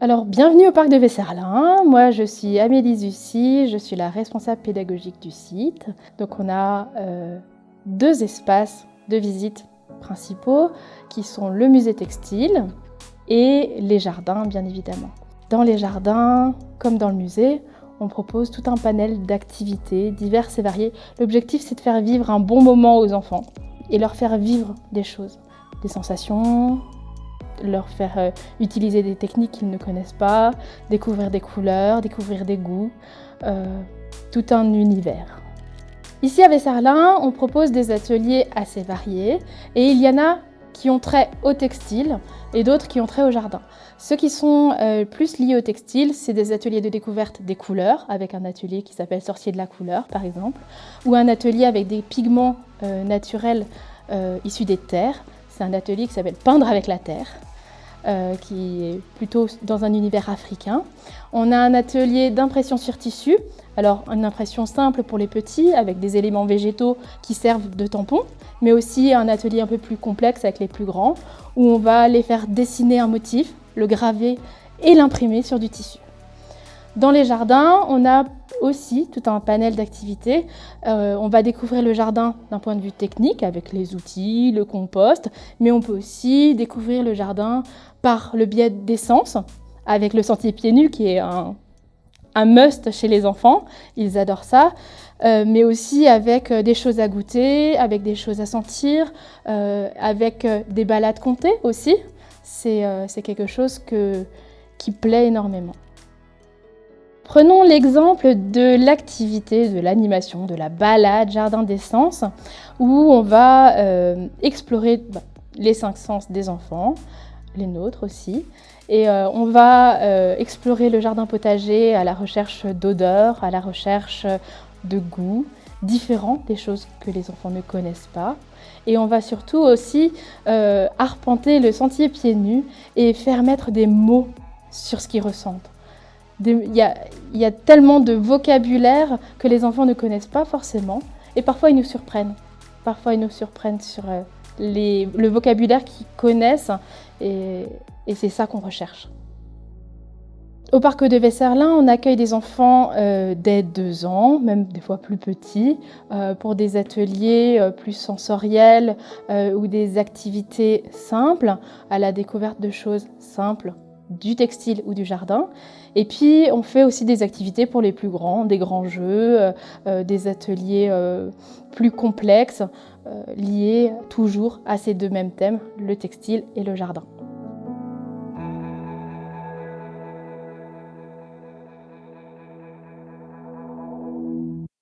Alors, bienvenue au parc de Vesserlin. Moi, je suis Amélie Zussy, je suis la responsable pédagogique du site. Donc, on a deux espaces de visite principaux qui sont le musée textile et les jardins, bien évidemment. Dans les jardins, comme dans le musée, on propose tout un panel d'activités diverses et variées. L'objectif, c'est de faire vivre un bon moment aux enfants et leur faire vivre des choses, des sensations, leur faire utiliser des techniques qu'ils ne connaissent pas, découvrir des couleurs, découvrir des goûts, tout un univers. Ici à Vesserlin, on propose des ateliers assez variés et il y en a qui ont trait au textile et d'autres qui ont trait au jardin. Ceux qui sont plus liés au textile, c'est des ateliers de découverte des couleurs, avec un atelier qui s'appelle Sorcier de la couleur par exemple, ou un atelier avec des pigments naturels issus des terres. C'est un atelier qui s'appelle Peindre avec la terre. Qui est plutôt dans un univers africain. On a un atelier d'impression sur tissu, alors une impression simple pour les petits avec des éléments végétaux qui servent de tampons, mais aussi un atelier un peu plus complexe avec les plus grands où on va les faire dessiner un motif, le graver et l'imprimer sur du tissu. Dans les jardins, on a aussi tout un panel d'activités. On va découvrir le jardin d'un point de vue technique avec les outils, le compost, mais on peut aussi découvrir le jardin par le biais d'essence, avec le sentier pieds nus qui est un must chez les enfants, ils adorent ça, mais aussi avec des choses à goûter, avec des choses à sentir, avec des balades comptées aussi. C'est quelque chose qui plaît énormément. Prenons l'exemple de l'activité, de l'animation, de la balade jardin d'essence, où on va explorer les 5 sens des enfants, les nôtres aussi, et on va explorer le jardin potager à la recherche d'odeurs, à la recherche de goûts différents, des choses que les enfants ne connaissent pas. Et on va surtout aussi arpenter le sentier pieds nus et faire mettre des mots sur ce qu'ils ressentent. Il y a tellement de vocabulaire que les enfants ne connaissent pas forcément et parfois ils nous surprennent. Parfois ils nous surprennent sur le vocabulaire qu'ils connaissent et c'est ça qu'on recherche. Au parc de Vesserlin, on accueille des enfants dès 2 ans, même des fois plus petits, pour des ateliers plus sensoriels ou des activités simples à la découverte de choses simples, du textile ou du jardin. Et puis on fait aussi des activités pour les plus grands, des grands jeux, des ateliers plus complexes, liés toujours à ces 2 mêmes thèmes, le textile et le jardin.